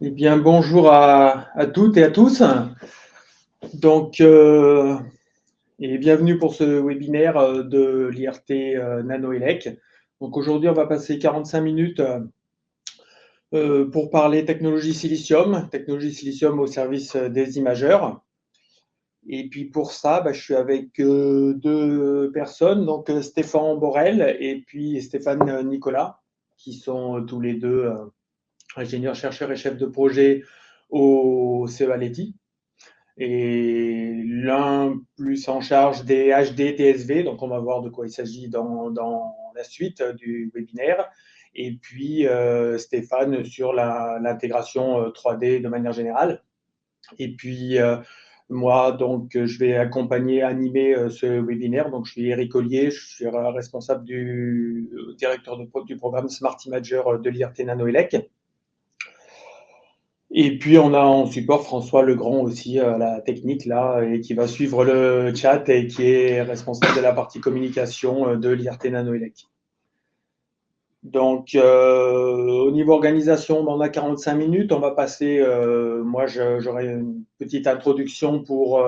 Eh bien, bonjour à toutes et à tous. Donc, et bienvenue pour ce webinaire de l'IRT NanoElec. Donc, aujourd'hui, on va passer 45 minutes pour parler technologie silicium au service des imageurs. Et puis pour ça, je suis avec deux personnes, donc Stéphane Borel et puis Stéphane Nicolas, qui sont tous les deux ingénieurs, chercheurs et chefs de projet au CEA Leti. Et l'un plus en charge des HD TSV, donc on va voir de quoi il s'agit dans la suite du webinaire. Et puis Stéphane sur l'intégration 3D de manière générale. Et puis moi, donc, je vais accompagner, animer ce webinaire. Donc, je suis Eric Ollier, je suis responsable du directeur du programme Smart Imager de l'IRT NanoElec. Et puis, on a en support François Legrand aussi, la technique, là, et qui va suivre le chat et qui est responsable de la partie communication de l'IRT NanoElec. Donc, au niveau organisation, on a 45 minutes. On va passer, moi, j'aurai une petite introduction pour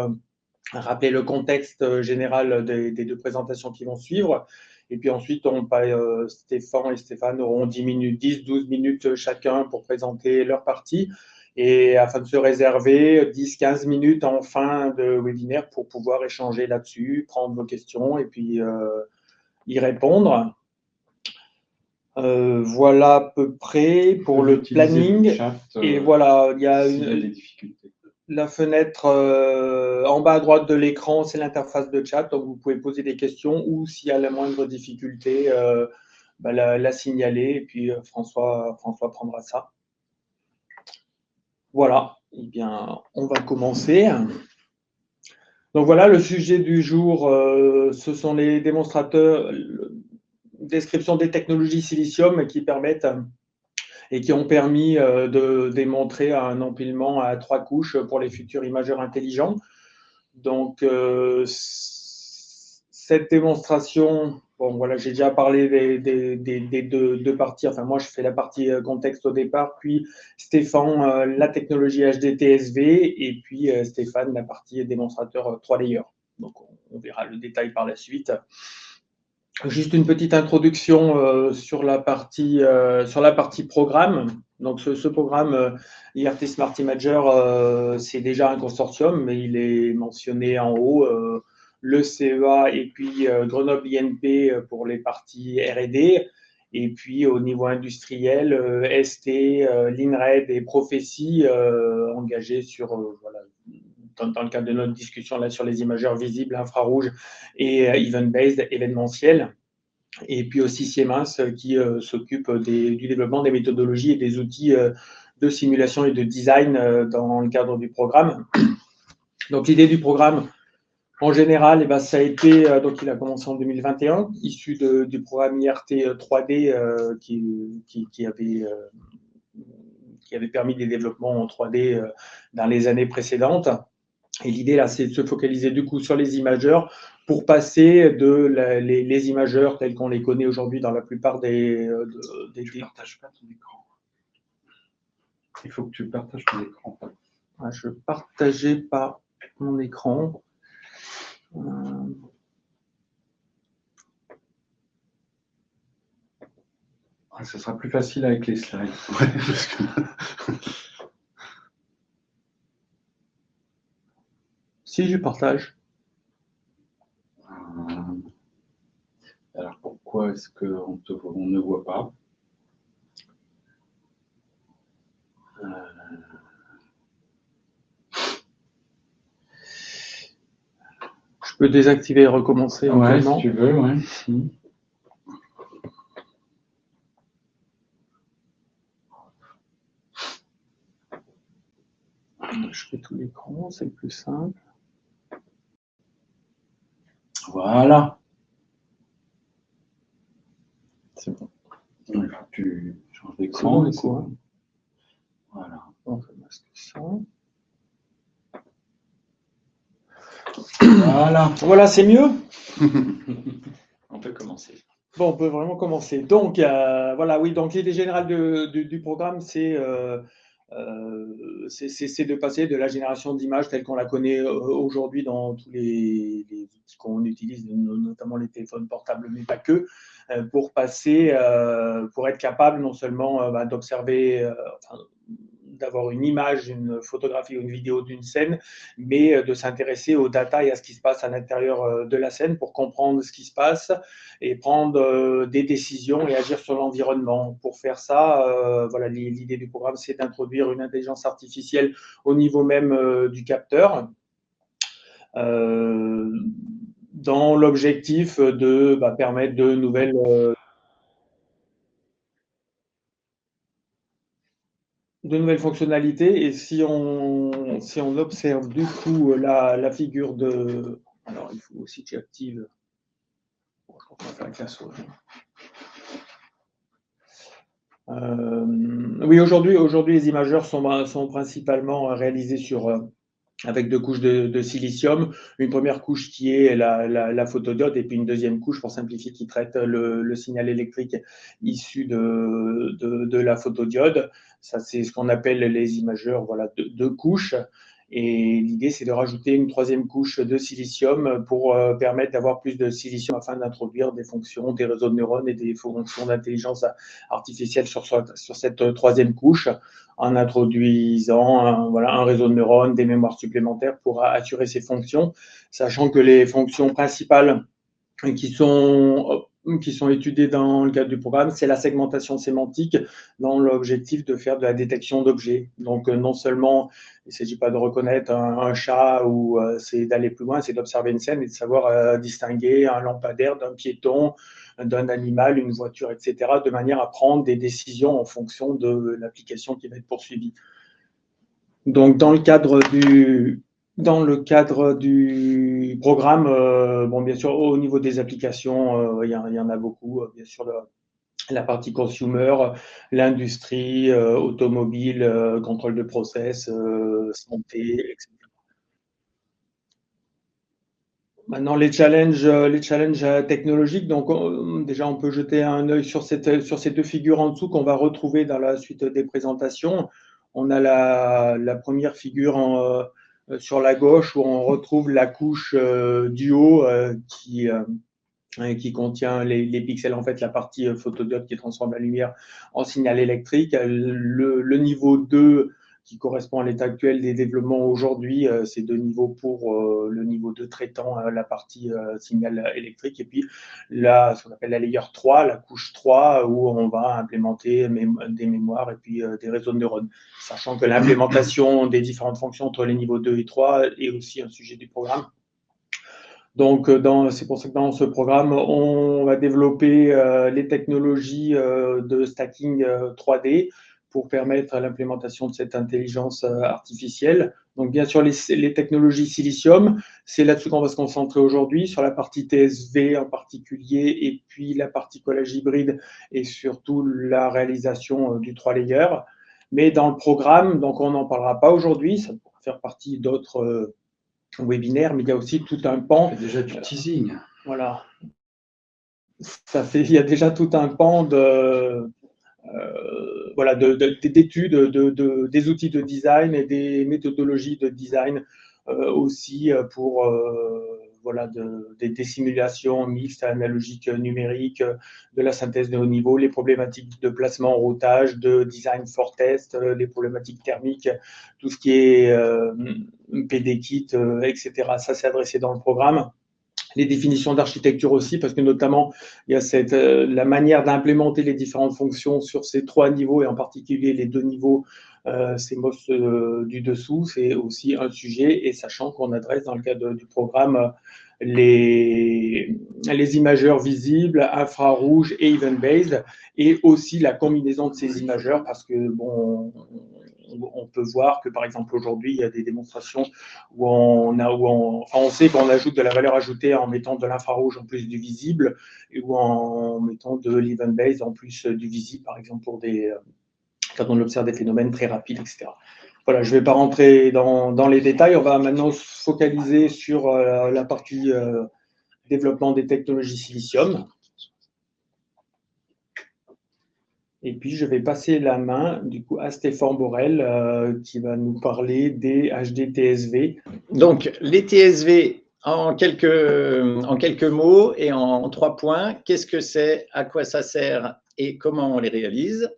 rappeler le contexte général des deux présentations qui vont suivre. Et puis ensuite, Stéphane et Stéphane auront 10 minutes, 10-12 minutes chacun pour présenter leur partie. Et afin de se réserver 10-15 minutes en fin de webinaire pour pouvoir échanger là-dessus, prendre vos questions et puis y répondre. Voilà à peu près pour le planning. Chat, et voilà, il y a des difficultés. La fenêtre en bas à droite de l'écran, c'est l'interface de chat. Donc, vous pouvez poser des questions ou s'il y a la moindre difficulté, la signaler. Et puis, François prendra ça. Voilà. Eh bien, on va commencer. Donc, voilà, le sujet du jour, ce sont les démonstrateurs, description des technologies silicium qui permettent et qui ont permis de démontrer un empilement à 3 couches pour les futurs imageurs intelligents. Donc, cette démonstration, bon, voilà, j'ai déjà parlé des deux parties. Enfin, moi, je fais la partie contexte au départ, puis Stéphane, la technologie HDTSV, et puis Stéphane, la partie démonstrateur 3 layers. Donc, on verra le détail par la suite. Juste une petite introduction sur la partie programme. Donc, ce programme IRT Smart Imager, c'est déjà un consortium, mais il est mentionné en haut, le CEA et puis Grenoble INP pour les parties R&D. Et puis au niveau industriel, ST, l'INRED et Prophétie engagés sur, voilà, dans le cadre de notre discussion là sur les imageurs visibles, infrarouges et event-based, événementiel. Et puis aussi Siemens qui s'occupe du développement des méthodologies et des outils de simulation et de design dans le cadre du programme. Donc l'idée du programme, en général, ça a été, donc il a commencé en 2021, issu du programme IRT 3D qui avait permis des développements en 3D dans les années précédentes. Et l'idée, là, c'est de se focaliser du coup sur les imageurs pour passer les imageurs tels qu'on les connaît aujourd'hui dans la plupart des. Tu ne partages pas ton écran. Il faut que tu partages ton écran. Je ne partageais pas mon écran. Ce sera plus facile avec les slides. Si, je partage. Alors pourquoi est-ce qu'on ne voit pas? Je peux désactiver et recommencer éventuellement. Si tu veux, ouais. Je fais tout l'écran, c'est le plus simple. Voilà. C'est bon. Il faut que tu changes d'écran. C'est bon, voilà. On va masquer ça. Voilà, c'est mieux. On peut commencer. Bon, on peut vraiment commencer. Donc, voilà, oui, donc l'idée générale du programme, c'est c'est de passer de la génération d'images telle qu'on la connaît aujourd'hui dans tous les outils qu'on utilise, notamment les téléphones portables, mais pas que, pour passer, pour être capable non seulement d'observer, d'avoir une image, une photographie ou une vidéo d'une scène, mais de s'intéresser aux data et à ce qui se passe à l'intérieur de la scène pour comprendre ce qui se passe et prendre des décisions et agir sur l'environnement. Pour faire ça, voilà, l'idée du programme, c'est d'introduire une intelligence artificielle au niveau même du capteur, dans l'objectif de permettre de nouvelles fonctionnalités. Et si on observe du coup la figure de... Alors, il faut aussi que j'active... Bon, je crois qu'on va faire avec la souris. Oui, aujourd'hui, les imageurs sont principalement réalisés avec 2 couches de silicium. Une première couche qui est la photodiode et puis une deuxième couche, pour simplifier, qui traite le signal électrique issu de la photodiode. Ça, c'est ce qu'on appelle les imageurs, voilà, 2 couches. Et l'idée, c'est de rajouter une 3e couche de silicium pour permettre d'avoir plus de silicium afin d'introduire des fonctions, des réseaux de neurones et des fonctions d'intelligence artificielle sur cette 3e couche, en introduisant un réseau de neurones, des mémoires supplémentaires pour assurer ces fonctions, sachant que les fonctions principales qui sont étudiées dans le cadre du programme, c'est la segmentation sémantique dans l'objectif de faire de la détection d'objets. Donc, non seulement il ne s'agit pas de reconnaître un chat ou c'est d'aller plus loin, c'est d'observer une scène et de savoir distinguer un lampadaire d'un piéton, d'un animal, une voiture, etc., de manière à prendre des décisions en fonction de l'application qui va être poursuivie. Donc, dans le cadre du programme, bon, bien sûr, au niveau des applications, il y en a beaucoup. Bien sûr, la partie consumer, l'industrie, automobile, contrôle de process, santé, etc. Maintenant, les challenges technologiques. Donc, déjà, on peut jeter un œil sur ces 2 figures en dessous qu'on va retrouver dans la suite des présentations. On a la première figure sur la gauche où on retrouve la couche du haut qui contient les pixels, en fait, la partie photodiode qui transforme la lumière en signal électrique. Le niveau 2 qui correspond à l'état actuel des développements aujourd'hui, c'est 2 niveaux pour le niveau 2 traitant la partie signal électrique. Et puis là, ce qu'on appelle la layer 3, la couche 3, où on va implémenter des mémoires et puis des réseaux de neurones. Sachant que l'implémentation des différentes fonctions entre les niveaux 2 et 3 est aussi un sujet du programme. Donc, c'est pour ça que dans ce programme, on va développer les technologies de stacking 3D pour permettre l'implémentation de cette intelligence artificielle. Donc, bien sûr, les technologies silicium, c'est là-dessus qu'on va se concentrer aujourd'hui, sur la partie TSV en particulier, et puis la partie collage hybride, et surtout la réalisation du 3-layer. Mais dans le programme, donc on n'en parlera pas aujourd'hui, ça pourra faire partie d'autres webinaire, mais il y a aussi tout un pan. Il y a déjà du teasing. Voilà. Il y a déjà tout un pan d'études des outils de design et des méthodologies de design aussi pour des simulations mixtes, analogiques, numériques, de la synthèse de haut niveau, les problématiques de placement, routage, de design for test, les problématiques thermiques, tout ce qui est PD-kit, etc. Ça, c'est adressé dans le programme. Les définitions d'architecture aussi, parce que notamment, il y a la manière d'implémenter les différentes fonctions sur ces 3 niveaux, et en particulier les 2 niveaux CMOS du dessous, c'est aussi un sujet, et sachant qu'on adresse dans le cadre du programme les imageurs visibles, infrarouges et event-based, et aussi la combinaison de ces imageurs, parce que bon, on peut voir que par exemple aujourd'hui, il y a des démonstrations où on sait qu'on ajoute de la valeur ajoutée en mettant de l'infrarouge en plus du visible, et ou en mettant de l'event-based en plus du visible, par exemple quand on observe des phénomènes très rapides, etc. Voilà, je ne vais pas rentrer dans les détails. On va maintenant se focaliser sur la partie développement des technologies silicium. Et puis, je vais passer la main du coup à Stéphane Borel qui va nous parler des HDTSV. Donc, les TSV, en quelques mots et en 3 points, qu'est-ce que c'est, à quoi ça sert et comment on les réalise?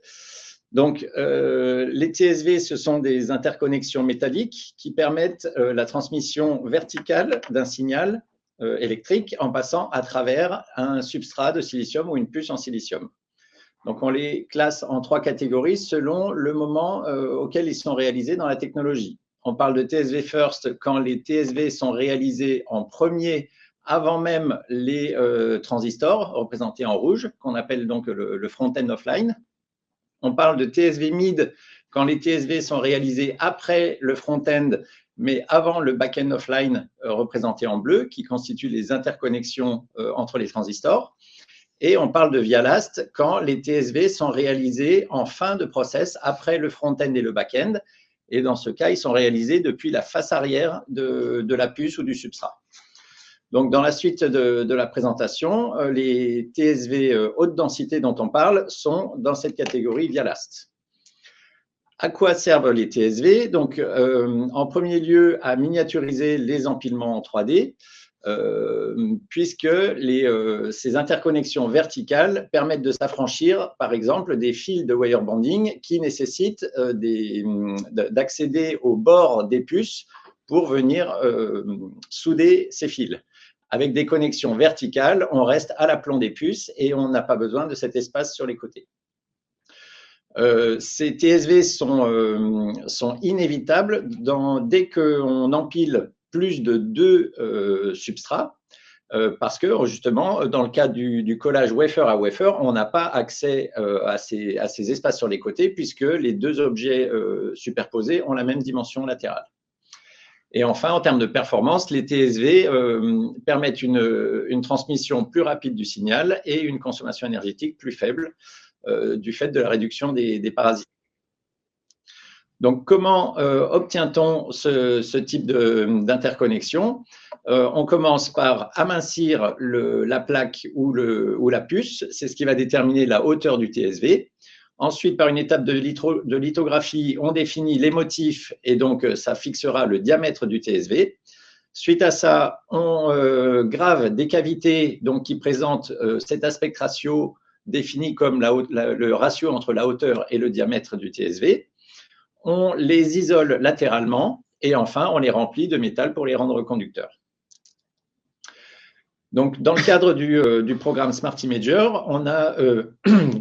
Donc, les TSV, ce sont des interconnexions métalliques qui permettent la transmission verticale d'un signal électrique en passant à travers un substrat de silicium ou une puce en silicium. Donc, on les classe en 3 catégories selon le moment auquel ils sont réalisés dans la technologie. On parle de TSV first quand les TSV sont réalisés en premier avant même les transistors représentés en rouge, qu'on appelle donc le front-end offline. On parle de TSV mid quand les TSV sont réalisés après le front-end, mais avant le back-end offline représenté en bleu, qui constitue les interconnexions entre les transistors. Et on parle de via last quand les TSV sont réalisés en fin de process après le front-end et le back-end. Et dans ce cas, ils sont réalisés depuis la face arrière de la puce ou du substrat. Donc, dans la suite de la présentation, les TSV haute densité dont on parle sont dans cette catégorie via last. À quoi servent les TSV? Donc, en premier lieu, à miniaturiser les empilements en 3D, puisque ces interconnexions verticales permettent de s'affranchir, par exemple, des fils de wire bonding qui nécessitent d'accéder au bord des puces pour venir souder ces fils. Avec des connexions verticales, on reste à l'aplomb des puces et on n'a pas besoin de cet espace sur les côtés. Ces TSV sont inévitables dès qu'on empile plus de 2 substrats, parce que justement, dans le cas du collage wafer à wafer, on n'a pas accès à ces espaces sur les côtés, puisque les 2 objets superposés ont la même dimension latérale. Et enfin, en termes de performance, les TSV permettent une transmission plus rapide du signal et une consommation énergétique plus faible du fait de la réduction des parasites. Donc, comment obtient-on ce type d'interconnexion? On commence par amincir la plaque ou la puce, c'est ce qui va déterminer la hauteur du TSV. Ensuite, par une étape de lithographie, on définit les motifs et donc ça fixera le diamètre du TSV. Suite à ça, on grave des cavités donc, qui présentent cet aspect ratio défini comme le ratio entre la hauteur et le diamètre du TSV. On les isole latéralement et enfin, on les remplit de métal pour les rendre conducteurs. Donc, dans le cadre du programme Smart Imager, on a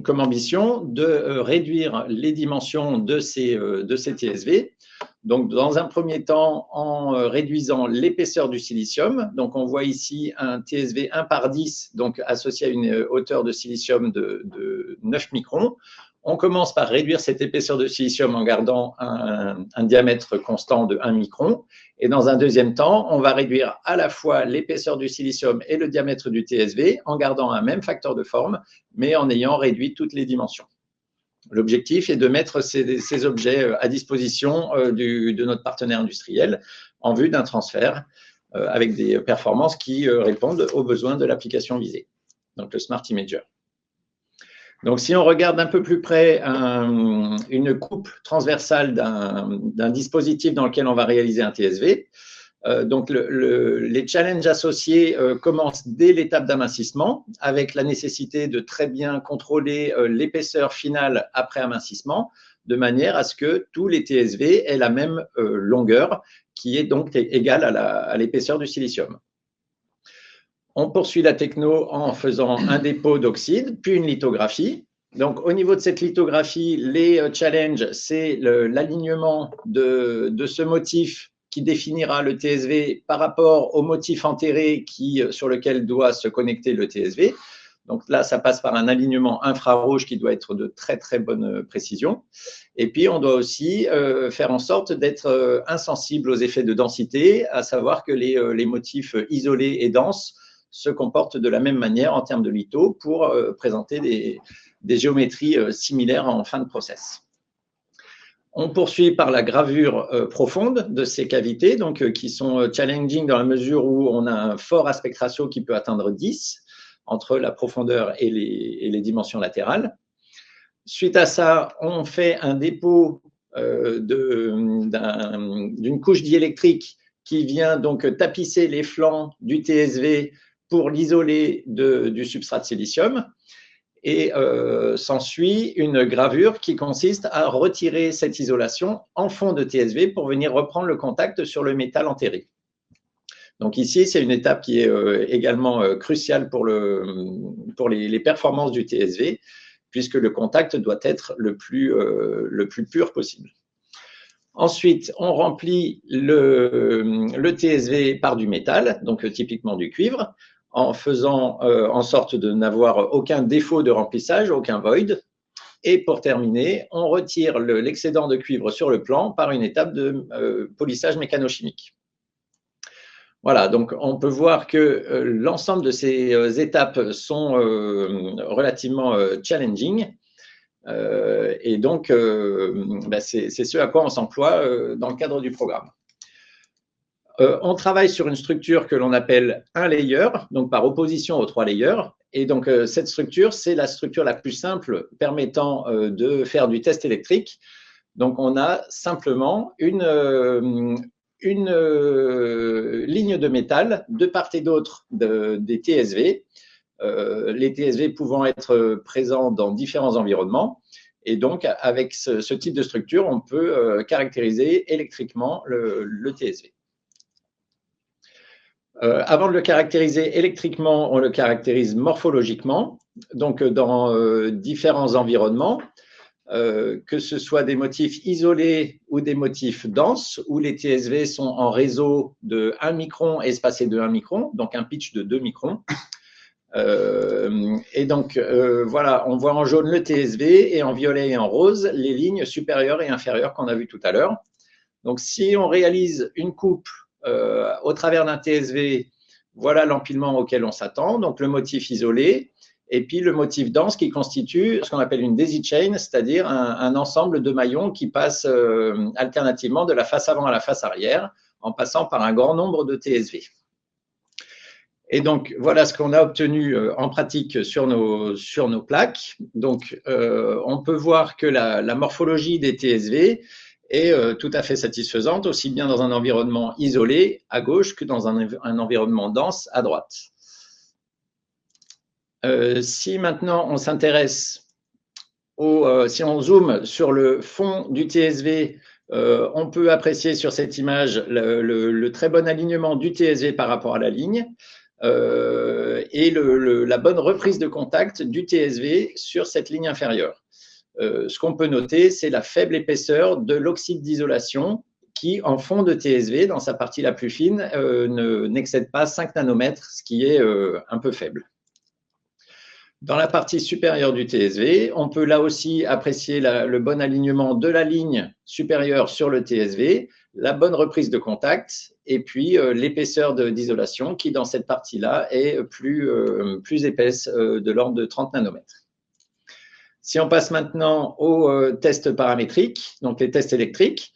comme ambition de réduire les dimensions de ces TSV. Donc, dans un premier temps, en réduisant l'épaisseur du silicium. Donc, on voit ici un TSV 1 par 10, donc associé à une hauteur de silicium de 9 microns. On commence par réduire cette épaisseur de silicium en gardant un diamètre constant de 1 micron. Et dans un deuxième temps, on va réduire à la fois l'épaisseur du silicium et le diamètre du TSV en gardant un même facteur de forme, mais en ayant réduit toutes les dimensions. L'objectif est de mettre ces objets à disposition de notre partenaire industriel en vue d'un transfert avec des performances qui répondent aux besoins de l'application visée, donc le Smart Imager. Donc, si on regarde un peu plus près une coupe transversale d'un dispositif dans lequel on va réaliser un TSV, donc les challenges associés commencent dès l'étape d'amincissement avec la nécessité de très bien contrôler l'épaisseur finale après amincissement de manière à ce que tous les TSV aient la même longueur qui est donc égale à l'épaisseur du silicium. On poursuit la techno en faisant un dépôt d'oxyde, puis une lithographie. Donc, au niveau de cette lithographie, les challenges, c'est l'alignement de ce motif qui définira le TSV par rapport au motif enterré sur lequel doit se connecter le TSV. Donc là, ça passe par un alignement infrarouge qui doit être de très, très bonne précision. Et puis, on doit aussi faire en sorte d'être insensible aux effets de densité, à savoir que les motifs isolés et denses se comportent de la même manière en termes de litho pour présenter des géométries similaires en fin de process. On poursuit par la gravure profonde de ces cavités, donc qui sont challenging dans la mesure où on a un fort aspect ratio qui peut atteindre 10 entre la profondeur et les dimensions latérales. Suite à ça, on fait un dépôt d'une couche diélectrique qui vient donc tapisser les flancs du TSV pour l'isoler du substrat de silicium. Et s'ensuit une gravure qui consiste à retirer cette isolation en fond de TSV pour venir reprendre le contact sur le métal enterré. Donc ici, c'est une étape qui est également cruciale pour les performances du TSV, puisque le contact doit être le plus pur possible. Ensuite, on remplit le TSV par du métal, donc typiquement du cuivre, en faisant en sorte de n'avoir aucun défaut de remplissage, aucun void. Et pour terminer, on retire l'excédent de cuivre sur le plan par une étape de polissage mécanochimique. Voilà, donc on peut voir que l'ensemble de ces étapes sont relativement challenging. Et donc, c'est ce à quoi on s'emploie dans le cadre du programme. On travaille sur une structure que l'on appelle un layer, donc par opposition aux 3 layers. Et donc, cette structure, c'est la structure la plus simple permettant de faire du test électrique. Donc, on a simplement une ligne de métal de part et d'autre des TSV, les TSV pouvant être présents dans différents environnements. Et donc, avec ce type de structure, on peut caractériser électriquement le TSV. Avant de le caractériser électriquement, on le caractérise morphologiquement, donc dans différents environnements, que ce soit des motifs isolés ou des motifs denses, où les TSV sont en réseau de 1 micron espacé de 1 micron, donc un pitch de 2 microns. Et donc, voilà, on voit en jaune le TSV et en violet et en rose les lignes supérieures et inférieures qu'on a vues tout à l'heure. Donc, si on réalise une coupe au travers d'un TSV, voilà l'empilement auquel on s'attend, donc le motif isolé, et puis le motif dense qui constitue ce qu'on appelle une daisy chain, c'est-à-dire un ensemble de maillons qui passent alternativement de la face avant à la face arrière, en passant par un grand nombre de TSV. Et donc, voilà ce qu'on a obtenu en pratique sur nos plaques. Donc, on peut voir que la morphologie des TSV est tout à fait satisfaisante, aussi bien dans un environnement isolé à gauche que dans un environnement dense à droite. Si maintenant on s'intéresse, si on zoome sur le fond du TSV, on peut apprécier sur cette image le très bon alignement du TSV par rapport à la ligne et la bonne reprise de contact du TSV sur cette ligne inférieure. Ce qu'on peut noter, c'est la faible épaisseur de l'oxyde d'isolation qui, en fond de TSV, dans sa partie la plus fine, n'excède pas 5 nanomètres, ce qui est un peu faible. Dans la partie supérieure du TSV, on peut là aussi apprécier le bon alignement de la ligne supérieure sur le TSV, la bonne reprise de contact et puis l'épaisseur d'isolation qui, dans cette partie-là, est plus épaisse de l'ordre de 30 nanomètres. Si on passe maintenant aux tests paramétriques, donc les tests électriques,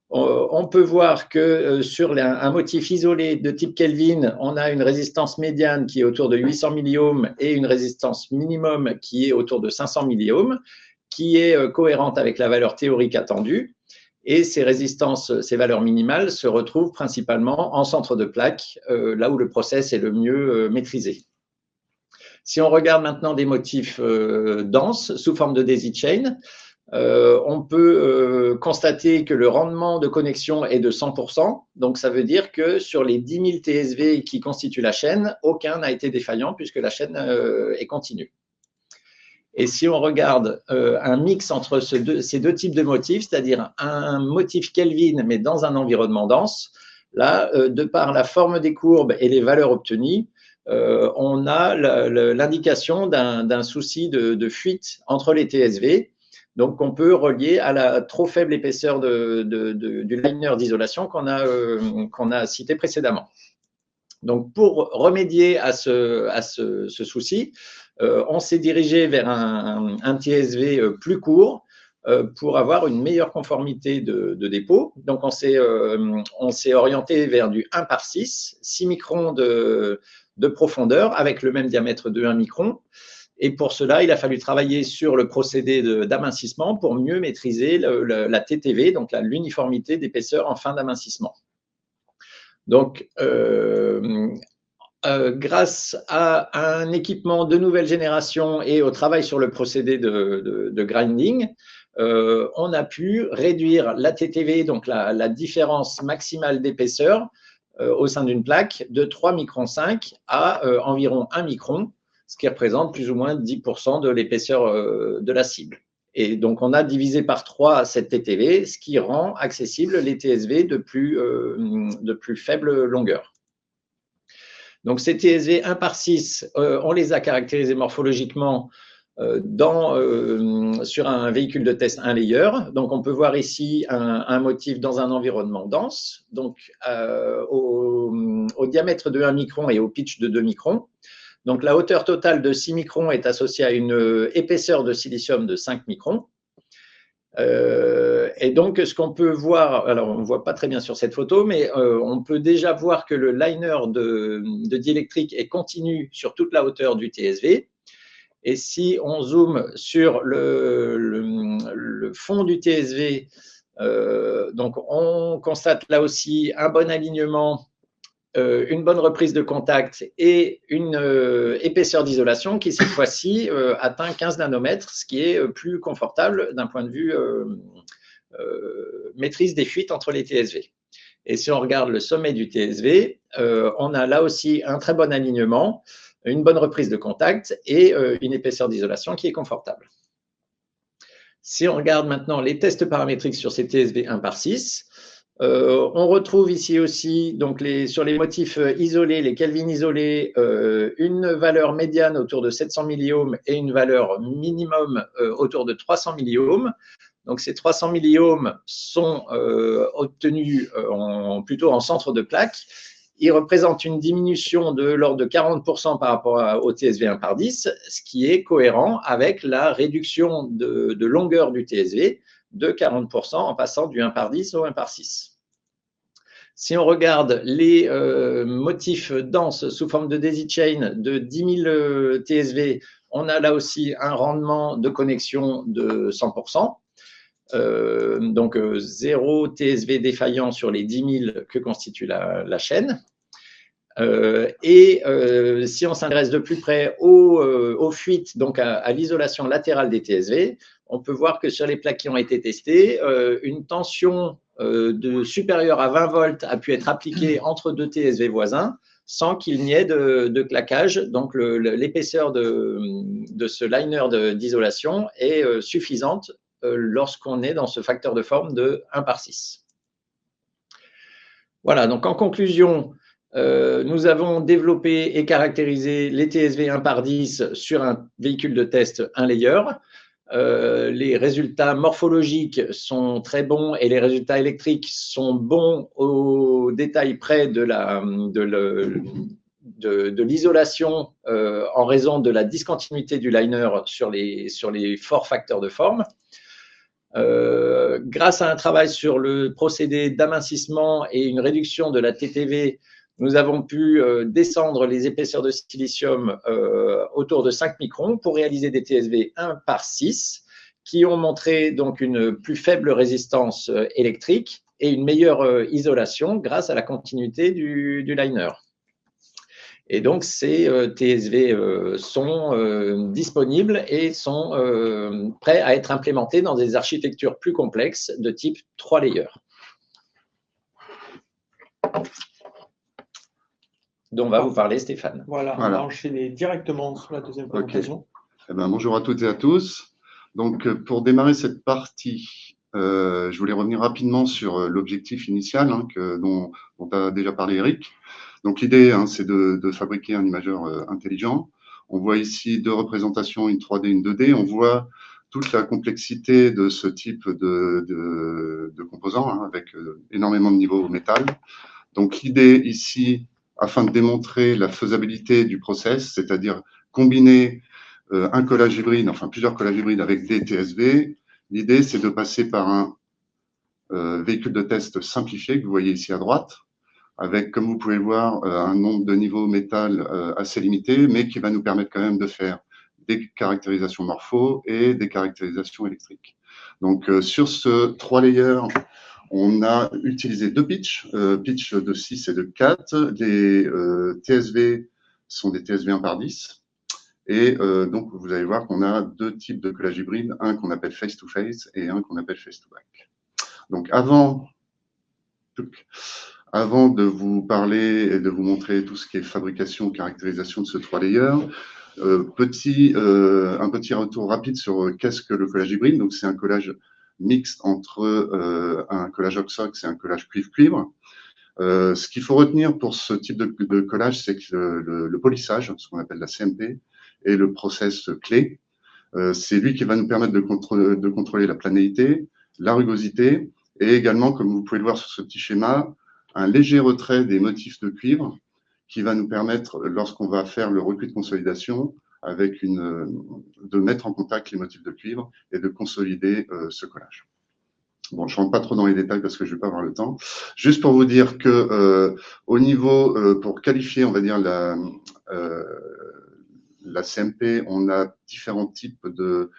on peut voir que sur un motif isolé de type Kelvin, on a une résistance médiane qui est autour de 800 milliohms et une résistance minimum qui est autour de 500 milliohms, qui est cohérente avec la valeur théorique attendue. Et ces résistances, ces valeurs minimales, se retrouvent principalement en centre de plaque, là où le process est le mieux maîtrisé. Si on regarde maintenant des motifs denses sous forme de daisy chain, on peut constater que le rendement de connexion est de 100%. Donc, ça veut dire que sur les 10 000 TSV qui constituent la chaîne, aucun n'a été défaillant puisque la chaîne est continue. Et si on regarde un mix entre ces deux types de motifs, c'est-à-dire un motif Kelvin mais dans un environnement dense, là, de par la forme des courbes et les valeurs obtenues, on a l'indication d'un souci de fuite entre les TSV, donc on peut relier à la trop faible épaisseur du liner d'isolation qu'on a cité précédemment. Donc pour remédier à ce souci, on s'est dirigé vers un TSV plus court pour avoir une meilleure conformité de dépôt. Donc on s'est orienté vers du 1 par 6, 6 microns de profondeur avec le même diamètre de 1 micron. Et pour cela, il a fallu travailler sur le procédé d'amincissement pour mieux maîtriser la TTV, donc l'uniformité d'épaisseur en fin d'amincissement. Donc, grâce à un équipement de nouvelle génération et au travail sur le procédé de grinding, on a pu réduire la TTV, donc la différence maximale d'épaisseur au sein d'une plaque, de 3,5 microns à environ 1 micron, ce qui représente plus ou moins 10% de l'épaisseur de la cible. Et donc, on a divisé par 3 cette TTV, ce qui rend accessible les TSV de plus faible longueur. Donc, ces TSV 1 par 6, on les a caractérisés morphologiquement sur un véhicule de test 1 layer. Donc, on peut voir ici un motif dans un environnement dense, donc au diamètre de 1 micron et au pitch de 2 microns. Donc, la hauteur totale de 6 microns est associée à une épaisseur de silicium de 5 microns. Et donc, ce qu'on peut voir, alors on ne voit pas très bien sur cette photo, mais on peut déjà voir que le liner de diélectrique est continu sur toute la hauteur du TSV. Et si on zoome sur le fond du TSV, donc on constate là aussi un bon alignement, une bonne reprise de contact et une épaisseur d'isolation qui, cette fois-ci, atteint 15 nanomètres, ce qui est plus confortable d'un point de vue maîtrise des fuites entre les TSV. Et si on regarde le sommet du TSV, on a là aussi un très bon alignement, une bonne reprise de contact et une épaisseur d'isolation qui est confortable. Si on regarde maintenant les tests paramétriques sur ces TSV 1 par 6, on retrouve ici aussi, donc sur les motifs isolés, les Kelvin isolés, une valeur médiane autour de 700 milliohms et une valeur minimum autour de 300 milliohms. Donc, ces 300 milliohms sont obtenus plutôt en centre de plaque. Ils représentent une diminution de l'ordre de 40% par rapport au TSV 1 par 10, ce qui est cohérent avec la réduction de longueur du TSV de 40% en passant du 1 par 10 au 1 par 6. Si on regarde les motifs denses sous forme de daisy chain de 10 000 TSV, on a là aussi un rendement de connexion de 100%. Donc, 0 TSV défaillant sur les 10 000 que constitue la chaîne. Si on s'intéresse de plus près aux fuites, donc à l'isolation latérale des TSV, on peut voir que sur les plaques qui ont été testées, une tension supérieure à 20 volts a pu être appliquée entre 2 TSV voisins sans qu'il n'y ait de claquage. Donc, l'épaisseur de ce liner d'isolation est suffisante lorsqu'on est dans ce facteur de forme de 1 par 6. Voilà, donc en conclusion, nous avons développé et caractérisé les TSV 1 par 10 sur un véhicule de test 1 layer. Les résultats morphologiques sont très bons et les résultats électriques sont bons au détail près de l'isolation en raison de la discontinuité du liner sur les forts facteurs de forme. Grâce à un travail sur le procédé d'amincissement et une réduction de la TTV, nous avons pu descendre les épaisseurs de silicium autour de 5 microns pour réaliser des TSV 1 par 6 qui ont montré donc une plus faible résistance électrique et une meilleure isolation grâce à la continuité du liner. Et donc, ces TSV sont disponibles et sont prêts à être implémentés dans des architectures plus complexes de type 3 layers. Dont va vous parler Stéphane. Voilà, on va enchaîner directement sur la deuxième présentation. Okay. Eh ben, bonjour à toutes et à tous. Donc, pour démarrer cette partie, je voulais revenir rapidement sur l'objectif initial dont a déjà parlé Eric. Donc, l'idée, c'est de fabriquer un imageur intelligent. On voit ici 2 représentations, une 3D, une 2D. On voit toute la complexité de ce type de composants avec énormément de niveaux métal. Donc, l'idée ici, afin de démontrer la faisabilité du process, c'est-à-dire combiner un collage hybride, enfin plusieurs collages hybrides avec des TSV. L'idée, c'est de passer par un véhicule de test simplifié que vous voyez ici à droite, avec, comme vous pouvez le voir, un nombre de niveaux métal assez limité, mais qui va nous permettre quand même de faire des caractérisations morpho et des caractérisations électriques. Donc, sur ce 3 layers, on a utilisé 2 pitchs, pitch de 6 et de 4. Les TSV sont des TSV 1 par 10. Et donc, vous allez voir qu'on a 2 types de collage hybride, un qu'on appelle face-to-face et un qu'on appelle face-to-back. Donc, avant de vous parler et de vous montrer tout ce qui est fabrication, caractérisation de ce 3 layers, un petit retour rapide sur qu'est-ce que le collage hybride. Donc, c'est un collage mixte entre un collage ox-ox et un collage cuivre-cuivre. Ce qu'il faut retenir pour ce type de collage, c'est que le polissage, ce qu'on appelle la CMP, est le process clé. C'est lui qui va nous permettre de contrôler la planéité, la rugosité, et également, comme vous pouvez le voir sur ce petit schéma, un léger retrait des motifs de cuivre qui va nous permettre, lorsqu'on va faire le recuit de consolidation, de mettre en contact les motifs de cuivre et de consolider ce collage. Bon, je ne rentre pas trop dans les détails parce que je ne vais pas avoir le temps. Juste pour vous dire que au niveau, pour qualifier, on va dire, la CMP, on a différents types de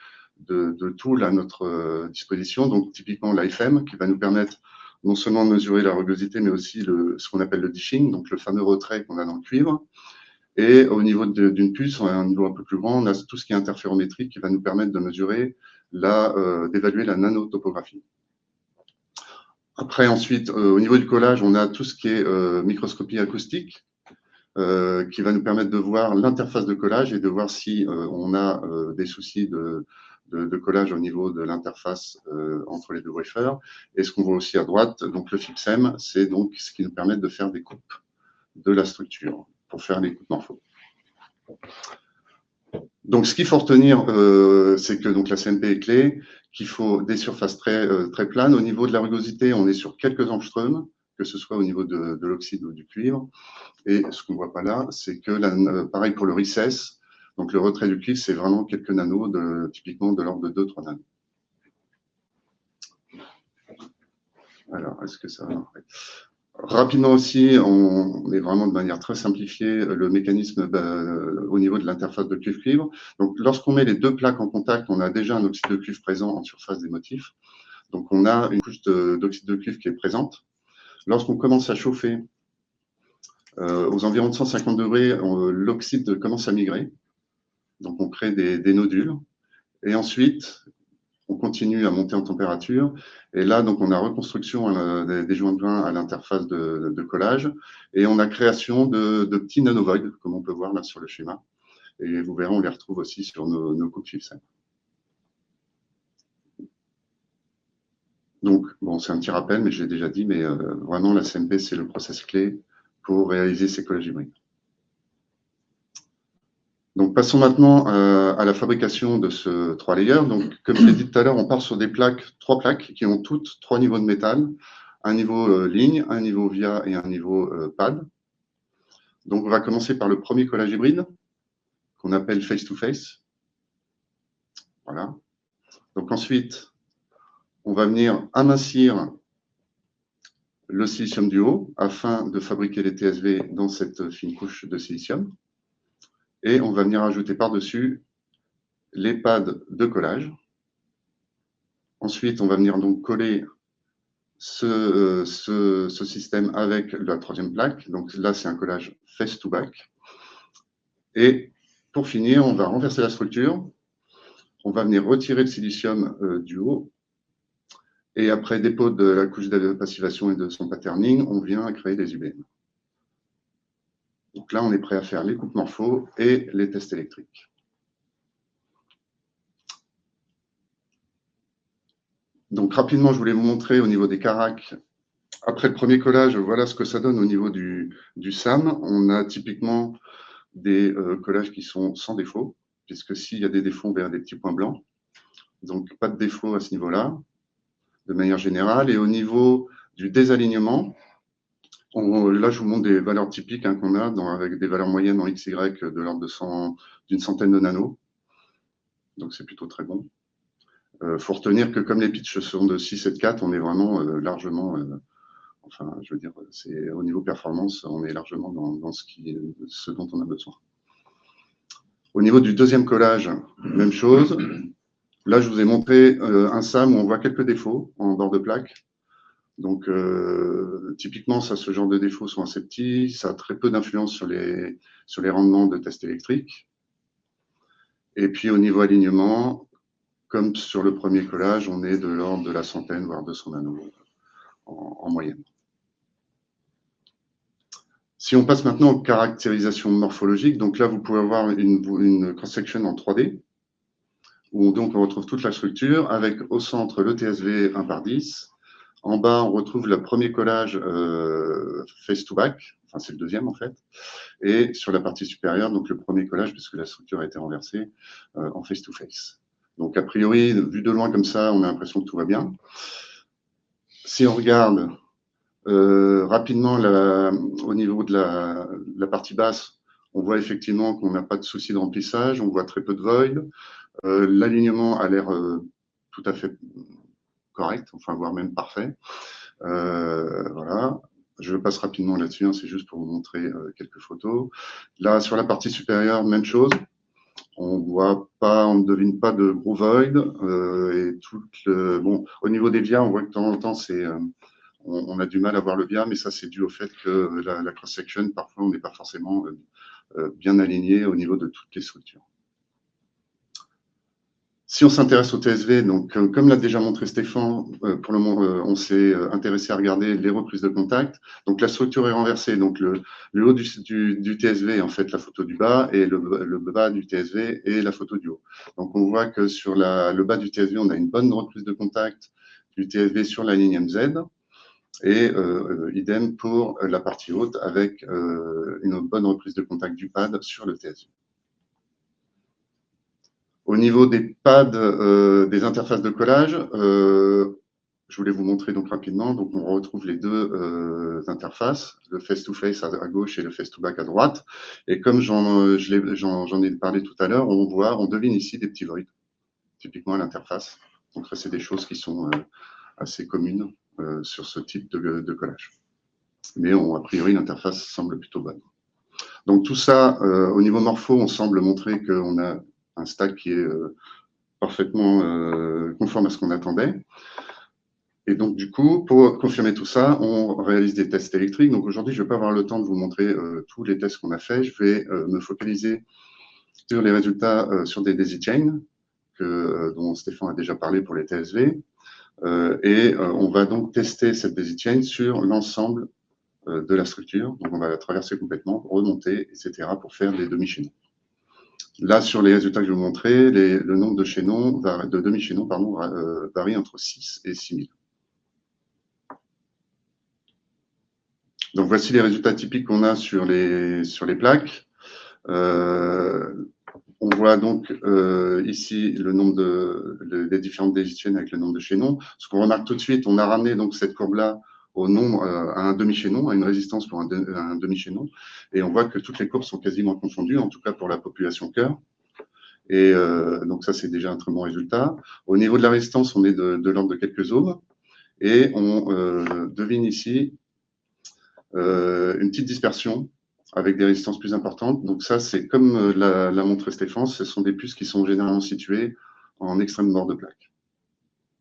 tools à notre disposition. Donc, typiquement, l'AFM, qui va nous permettre non seulement de mesurer la rugosité, mais aussi ce qu'on appelle le dishing, donc le fameux retrait qu'on a dans le cuivre. Et au niveau d'une puce, à un niveau un peu plus grand, on a tout ce qui est interférométrie qui va nous permettre de mesurer, d'évaluer la nanotopographie. Après, ensuite, au niveau du collage, on a tout ce qui est microscopie acoustique, qui va nous permettre de voir l'interface de collage et de voir si on a des soucis de collage au niveau de l'interface entre les deux wafers. Et ce qu'on voit aussi à droite, donc le FIPSEM, c'est donc ce qui nous permet de faire des coupes de la structure pour faire les coupes morpho. Donc, ce qu'il faut retenir, c'est que donc, la CMP est clé, qu'il faut des surfaces très planes. Au niveau de la rugosité, on est sur quelques angstroms, que ce soit au niveau de l'oxyde ou du cuivre. Et ce qu'on ne voit pas là, c'est que, pareil pour le recess, donc le retrait du cuivre, c'est vraiment quelques nanos, typiquement de l'ordre de 2-3 nanos. Alors, est-ce que ça va marcher ? Rapidement aussi, on est vraiment de manière très simplifiée le mécanisme au niveau de l'interface de cuivre-cuivre. Donc, lorsqu'on met les 2 plaques en contact, on a déjà un oxyde de cuivre présent en surface des motifs. Donc, on a une couche d'oxyde de cuivre qui est présente. Lorsqu'on commence à chauffer, aux environs de 150 degrés, l'oxyde commence à migrer. Donc, on crée des nodules. Et ensuite, on continue à monter en température. Et là, donc, on a reconstruction des joints de grains à l'interface de collage. Et on a création de petits nanovoids, comme on peut voir là sur le schéma. Et vous verrez, on les retrouve aussi sur nos coupes FIPSEM. Donc, bon, c'est un petit rappel, mais je l'ai déjà dit, mais vraiment, la CMP, c'est le process clé pour réaliser ces collages hybrides. Donc, passons maintenant à la fabrication de ce 3 layers. Donc, comme je l'ai dit tout à l'heure, on part sur des 3 plaques qui ont toutes 3 niveaux de métal, un niveau ligne, un niveau via et un niveau pad. Donc, on va commencer par le premier collage hybride, qu'on appelle face-to-face. Voilà. Donc, ensuite, on va venir amincir le silicium du haut afin de fabriquer les TSV dans cette fine couche de silicium. Et on va venir ajouter par-dessus les pads de collage. Ensuite, on va venir donc coller ce système avec la 3e plaque. Donc là, c'est un collage face-to-back. Et pour finir, on va renverser la structure. On va venir retirer le silicium du haut. Et après dépôt de la couche de passivation et de son patterning, on vient créer des UBM. Donc là, on est prêt à faire les coupes morpho et les tests électriques. Donc rapidement, je voulais vous montrer au niveau des caracs. Après le premier collage, voilà ce que ça donne au niveau du SAM. On a typiquement des collages qui sont sans défaut, puisque s'il y a des défauts, on verra des petits points blancs. Donc pas de défaut à ce niveau-là, de manière générale. Et au niveau du désalignement, là, je vous montre des valeurs typiques qu'on a avec des valeurs moyennes en XY de l'ordre d'une centaine de nanos. Donc, c'est plutôt très bon. Faut retenir que comme les pitchs sont de 6 et de 4, on est vraiment largement, enfin, je veux dire, c'est au niveau performance, on est largement dans ce dont on a besoin. Au niveau du deuxième collage, même chose. Là, je vous ai montré un SAM où on voit quelques défauts en bord de plaque. Donc, typiquement, ce genre de défauts sont assez petits. Ça a très peu d'influence sur les rendements de test électrique. Et puis, au niveau alignement, comme sur le premier collage, on est de l'ordre de la centaine, voire 200 nanos en moyenne. Si on passe maintenant aux caractérisations morphologiques, donc là, vous pouvez avoir une cross-section en 3D, où donc on retrouve toute la structure, avec au centre le TSV 1/10. En bas, on retrouve le premier collage face-to-back, enfin c'est le deuxième en fait, et sur la partie supérieure, donc le premier collage, puisque la structure a été renversée en face-to-face. Donc a priori, vu de loin comme ça, on a l'impression que tout va bien. Si on regarde rapidement au niveau de la partie basse, on voit effectivement qu'on n'a pas de souci de remplissage, on voit très peu de void. L'alignement a l'air tout à fait correct, enfin voire même parfait. Voilà. Je passe rapidement là-dessus, hein, c'est juste pour vous montrer quelques photos. Là, sur la partie supérieure, même chose. On ne devine pas de gros void. Bon, au niveau des vias, on voit que de temps en temps, on a du mal à voir le via, mais ça, c'est dû au fait que la cross-section, parfois, on n'est pas forcément bien aligné au niveau de toutes les structures. Si on s'intéresse au TSV, donc comme l'a déjà montré Stéphane, pour le moment, on s'est intéressé à regarder les reprises de contact. Donc la structure est renversée, donc le haut du TSV est en fait la photo du bas et le bas du TSV est la photo du haut. Donc on voit que sur le bas du TSV, on a une bonne reprise de contact du TSV sur la ligne MZ et idem pour la partie haute avec une bonne reprise de contact du pad sur le TSV. Au niveau des pads, des interfaces de collage, je voulais vous montrer donc rapidement. Donc, on retrouve les deux interfaces, le face-to-face à gauche et le face-to-back à droite. Et comme j'en ai parlé tout à l'heure, on devine ici des petits voids, typiquement à l'interface. Donc, ça, c'est des choses qui sont assez communes sur ce type de collage. Mais a priori, l'interface semble plutôt bonne. Donc, tout ça, au niveau morpho, on semble montrer qu'on a un stack qui est parfaitement conforme à ce qu'on attendait. Et donc, du coup, pour confirmer tout ça, on réalise des tests électriques. Donc, aujourd'hui, je ne vais pas avoir le temps de vous montrer tous les tests qu'on a faits. Je vais me focaliser sur les résultats sur des daisy chains dont Stéphane a déjà parlé pour les TSV. On va donc tester cette daisy chain sur l'ensemble de la structure. Donc, on va la traverser complètement, remonter, etc. pour faire des demi-chaînons. Là, sur les résultats que je vais vous montrer, le nombre de demi-chaînons varie entre 6 et 6000. Donc, voici les résultats typiques qu'on a sur les plaques. On voit donc ici le nombre des différentes daisy chains avec le nombre de chaînons. Ce qu'on remarque tout de suite, on a ramené donc cette courbe-là au nombre à un demi-chaînon, à une résistance pour un demi-chaînon. Et on voit que toutes les courbes sont quasiment confondues, en tout cas pour la population cœur. Et donc ça, c'est déjà un très bon résultat. Au niveau de la résistance, on est de l'ordre de quelques ohms. Et on devine ici une petite dispersion avec des résistances plus importantes. Donc ça, c'est comme l'a montré Stéphane, ce sont des puces qui sont généralement situées en extrême bord de plaque.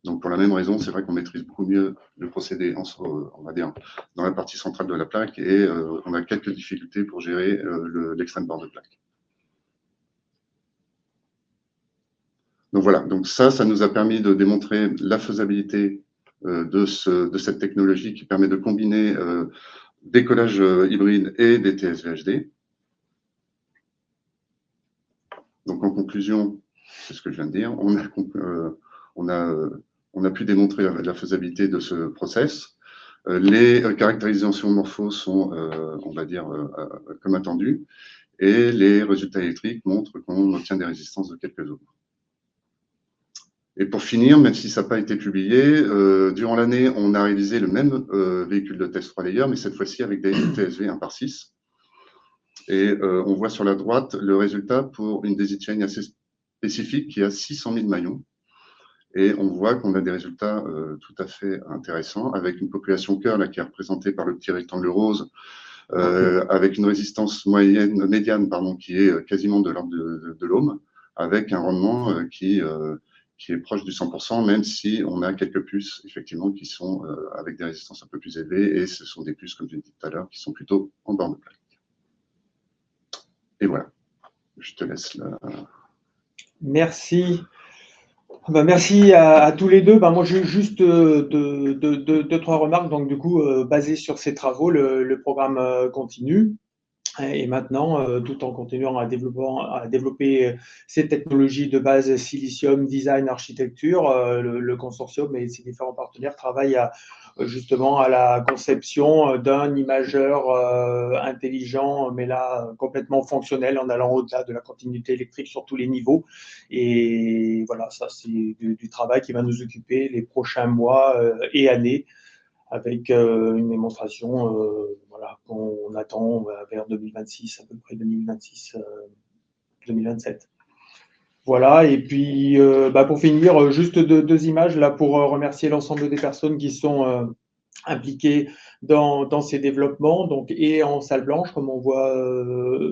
Donc pour la même raison, c'est vrai qu'on maîtrise beaucoup mieux le procédé, on va dire, dans la partie centrale de la plaque et on a quelques difficultés pour gérer l'extrême bord de plaque. Donc voilà, donc ça nous a permis de démontrer la faisabilité de cette technologie qui permet de combiner des collages hybrides et des TSV HD. Donc en conclusion, c'est ce que je viens de dire, on a pu démontrer la faisabilité de ce process. Les caractérisations morpho sont, on va dire, comme attendu, et les résultats électriques montrent qu'on obtient des résistances de quelques ohms. Et pour finir, même si ça n'a pas été publié, durant l'année, on a réalisé le même véhicule de test 3 layers, mais cette fois-ci avec des TSV 1/6. Et on voit sur la droite le résultat pour une daisy chain assez spécifique qui a 600 000 maillons. Et on voit qu'on a des résultats tout à fait intéressants avec une population cœur là, qui est représentée par le petit rectangle rose avec une résistance médiane, pardon, qui est quasiment de l'ordre de l'ohm, avec un rendement qui est proche du 100%, même si on a quelques puces, effectivement, qui sont avec des résistances un peu plus élevées, et ce sont des puces, comme je l'ai dit tout à l'heure, qui sont plutôt en bord de plaque. Et voilà, je te laisse là. Merci. Merci à tous les deux. Moi, j'ai juste deux, trois remarques. Donc, du coup, basées sur ces travaux, le programme continue. Et maintenant, tout en continuant à développer ces technologies de base silicium, design, architecture, le consortium et ses différents partenaires travaillent justement à la conception d'un imageur intelligent, mais là complètement fonctionnel, en allant au-delà de la continuité électrique sur tous les niveaux. Et voilà, ça c'est du travail qui va nous occuper les prochains mois et années, avec une démonstration voilà, qu'on attend vers 2026, à peu près 2026-2027. Voilà, et puis pour finir, juste deux images là pour remercier l'ensemble des personnes qui sont impliquées dans ces développements, donc et en salle blanche, comme on voit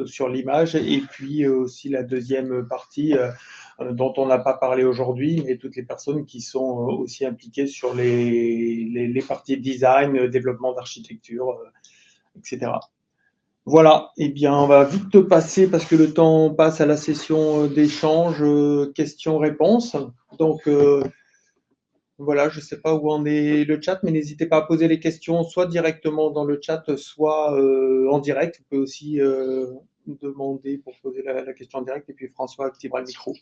sur l'image, et puis aussi la deuxième partie dont on n'a pas parlé aujourd'hui, mais toutes les personnes qui sont aussi impliquées sur les parties design, développement d'architecture, etc. Voilà, eh bien, on va vite passer, parce que le temps passe, à la session d'échange, questions-réponses. Donc, voilà, je ne sais pas où en est le chat, mais n'hésitez pas à poser les questions soit directement dans le chat, soit en direct. Vous pouvez aussi demander pour poser la question en direct, et puis François activera le micro.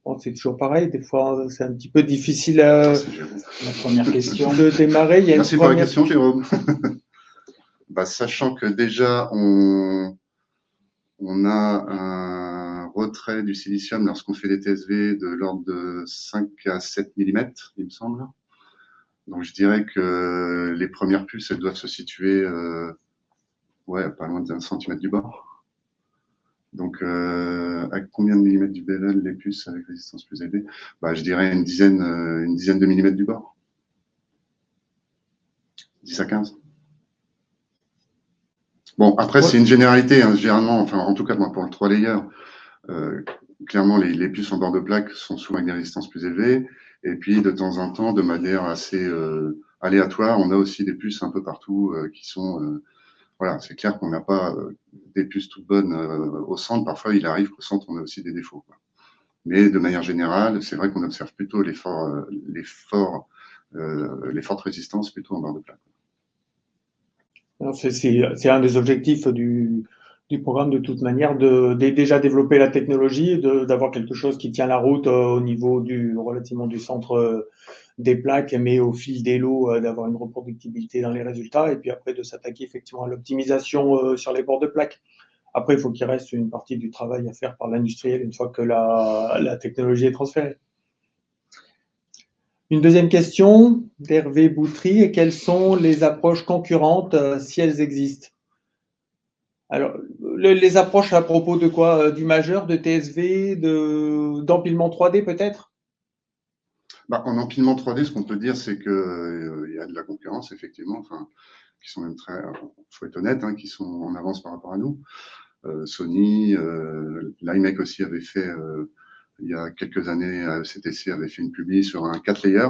Bon, c'est toujours pareil, des fois c'est un petit peu difficile La première question de démarrer. Il y a Merci pour la question, Jérôme. Sachant que déjà, on a un retrait du silicium lorsqu'on fait des TSV de l'ordre de 5 à 7 mm, il me semble. Donc, je dirais que les premières puces, elles doivent se situer pas loin d'un centimètre du bord. Donc, à combien de millimètres du bevel les puces avec résistance plus élevée? Je dirais une dizaine de millimètres du bord. 10 à 15. Bon, après, c'est une généralité, hein, généralement, enfin, en tout cas, pour le 3 layer, clairement, les puces en bord de plaque sont souvent avec des résistances plus élevées. Et puis, de temps en temps, de manière assez aléatoire, on a aussi des puces un peu partout qui sont. Voilà, c'est clair qu'on n'a pas des puces toutes bonnes au centre. Parfois, il arrive qu'au centre, on a aussi des défauts, quoi. Mais de manière générale, c'est vrai qu'on observe plutôt les fortes résistances plutôt en bord de plaque. C'est un des objectifs du programme, de toute manière, de déjà développer la technologie, d'avoir quelque chose qui tient la route au niveau relativement du centre des plaques, mais au fil des lots, d'avoir une reproductibilité dans les résultats, et puis après de s'attaquer effectivement à l'optimisation sur les bords de plaques. Après, il faut qu'il reste une partie du travail à faire par l'industriel une fois que la technologie est transférée. Une deuxième question d'Hervé Boutry: quelles sont les approches concurrentes, si elles existent? Alors, les approches à propos de quoi? Du majeur, de TSV, d'empilement 3D peut-être? En empilement 3D, ce qu'on peut dire, c'est qu'il y a de la concurrence, effectivement, enfin, qui sont même très, il faut être honnête, hein, qui sont en avance par rapport à nous. Sony, l'IMEC aussi avait fait, il y a quelques années, à ECTC, avait fait une publi sur un 4 layers.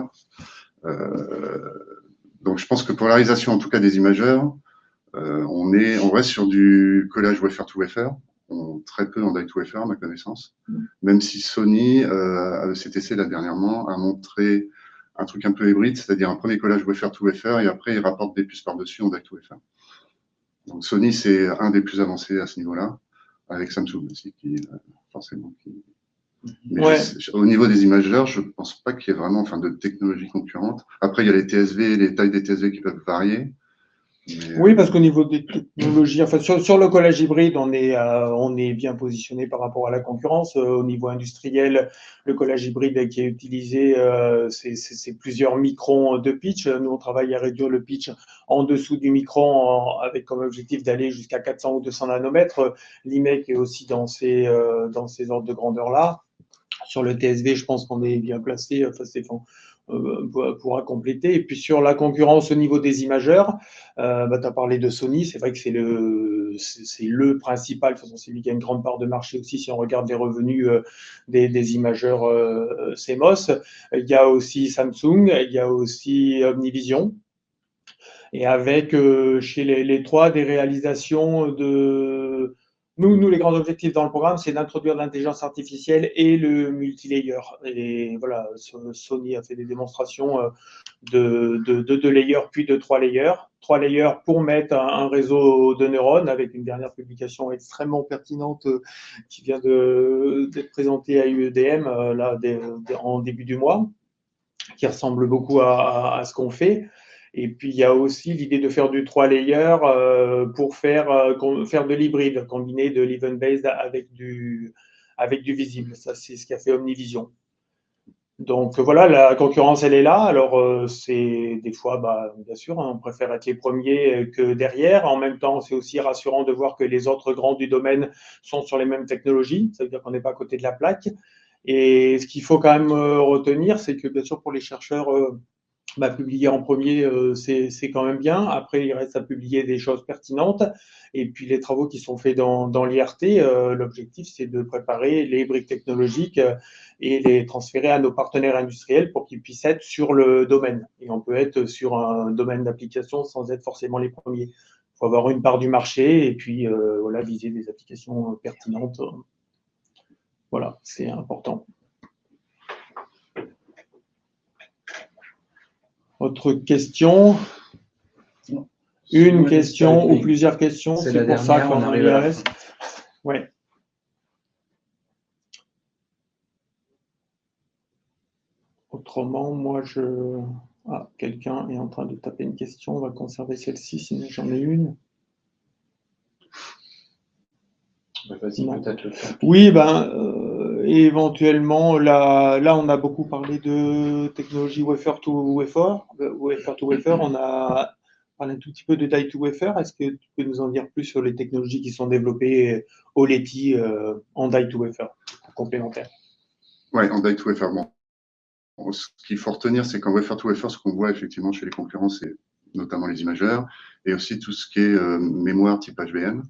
Donc, je pense que pour la réalisation, en tout cas des imageurs, on reste sur du collage wafer to wafer, très peu en die to wafer, à ma connaissance. Même si Sony, à ECTC, là, dernièrement, a montré un truc un peu hybride, c'est-à-dire un premier collage wafer to wafer, et après, il rapporte des puces par-dessus en die to wafer. Donc, Sony, c'est un des plus avancés à ce niveau-là, avec Samsung aussi, forcément. Mais au niveau des imageurs, je ne pense pas qu'il y ait vraiment de technologie concurrente. Après, il y a les TSV, les tailles des TSV qui peuvent varier. Oui, parce qu'au niveau des technologies, enfin, sur le collage hybride, on est bien positionné par rapport à la concurrence. Au niveau industriel, le collage hybride qui est utilisé, c'est plusieurs microns de pitch. Nous, on travaille à réduire le pitch en dessous du micron, avec comme objectif d'aller jusqu'à 400 ou 200 nanomètres. L'IMEC est aussi dans ces ordres de grandeur-là. Sur le TSV, je pense qu'on est bien placé. Enfin, Stéphane pourra compléter. Et puis sur la concurrence au niveau des imageurs, tu as parlé de Sony. C'est vrai que c'est le principal. De toute façon, c'est lui qui a une grande part de marché aussi si on regarde les revenus des imageurs CMOS. Il y a aussi Samsung, il y a aussi Omnivision. Et avec chez les trois des réalisations de nous, les grands objectifs dans le programme, c'est d'introduire l'intelligence artificielle et le multilayer. Et voilà, Sony a fait des démonstrations de 2 layers, puis de 3 layers. 3 layers pour mettre un réseau de neurones, avec une dernière publication extrêmement pertinente qui vient d'être présentée à UEDM en début du mois, qui ressemble beaucoup à ce qu'on fait. Et puis, il y a aussi l'idée de faire du 3 layers pour faire de l'hybride, combiner de l'event-based avec du visible. Ça, c'est ce qu'a fait Omnivision. Donc, voilà, la concurrence, elle est là. Alors, c'est des fois, bien sûr, on préfère être les premiers que derrière. En même temps, c'est aussi rassurant de voir que les autres grands du domaine sont sur les mêmes technologies. Ça veut dire qu'on n'est pas à côté de la plaque. Et ce qu'il faut quand même retenir, c'est que, bien sûr, pour les chercheurs, publier en premier, c'est quand même bien. Après, il reste à publier des choses pertinentes. Et puis, les travaux qui sont faits dans l'IRT, l'objectif, c'est de préparer les briques technologiques et les transférer à nos partenaires industriels pour qu'ils puissent être sur le domaine. Et on peut être sur un domaine d'application sans être forcément les premiers. Il faut avoir une part du marché et puis voilà, viser des applications pertinentes. Voilà, c'est important. Autre question? Une question ou plusieurs questions? C'est pour ça qu'on arrive à la fin. Ouais. Autrement, moi, quelqu'un est en train de taper une question. On va conserver celle-ci, sinon j'en ai une. Vas-y, peut-être le temps. Oui, éventuellement, là, on a beaucoup parlé de technologie wafer to wafer. On a parlé un tout petit peu de die to wafer. Est-ce que tu peux nous en dire plus sur les technologies qui sont développées au Leti en die to wafer complémentaire? Oui, en die to wafer. Bon, ce qu'il faut retenir, c'est qu'en wafer to wafer, ce qu'on voit effectivement chez les concurrents, c'est notamment les imageurs et aussi tout ce qui est mémoire type HBM.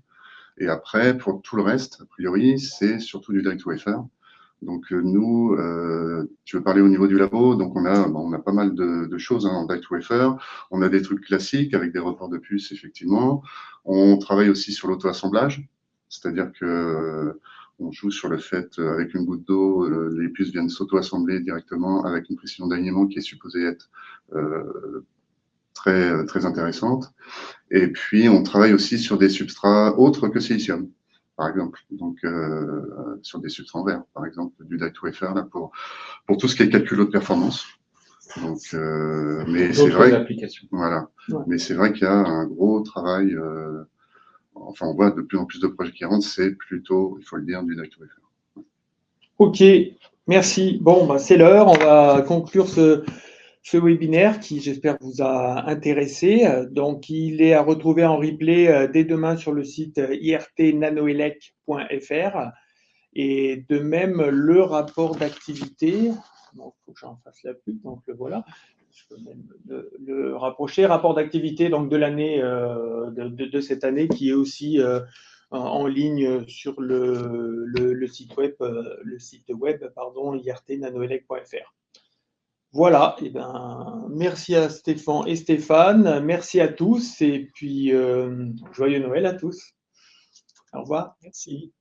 Et après, pour tout le reste, a priori, c'est surtout du die to wafer. Donc nous, tu veux parler au niveau du labo, donc on a pas mal de choses en die to wafer. On a des trucs classiques avec des reports de puces, effectivement. On travaille aussi sur l'auto-assemblage, c'est-à-dire que on joue sur le fait, avec une goutte d'eau, les puces viennent s'auto-assembler directement avec une précision d'alignement qui est supposée être très, très intéressante. Et puis, on travaille aussi sur des substrats autres que silicium, par exemple. Donc, sur des substrats en verre, par exemple, du die to wafer, là, pour tout ce qui est calcul de performance. Donc, mais c'est vrai. Voilà. Ouais. Mais c'est vrai qu'il y a un gros travail. Enfin, on voit de plus en plus de projets qui rentrent, c'est plutôt, il faut le dire, du die to wafer. Ok, merci. Bon, c'est l'heure. On va conclure ce webinaire qui, j'espère, vous a intéressé. Donc, il est à retrouver en replay dès demain sur le site irtnanoelec.fr. Et de même, le rapport d'activité, il faut que j'en fasse la pub, donc le voilà. Je peux même le rapprocher. Rapport d'activité donc de l'année, de cette année, qui est aussi en ligne sur le site web, irtnanoelec.fr. Voilà, merci à Stéphane et Stéphane, merci à tous et puis joyeux Noël à tous. Au revoir. Merci.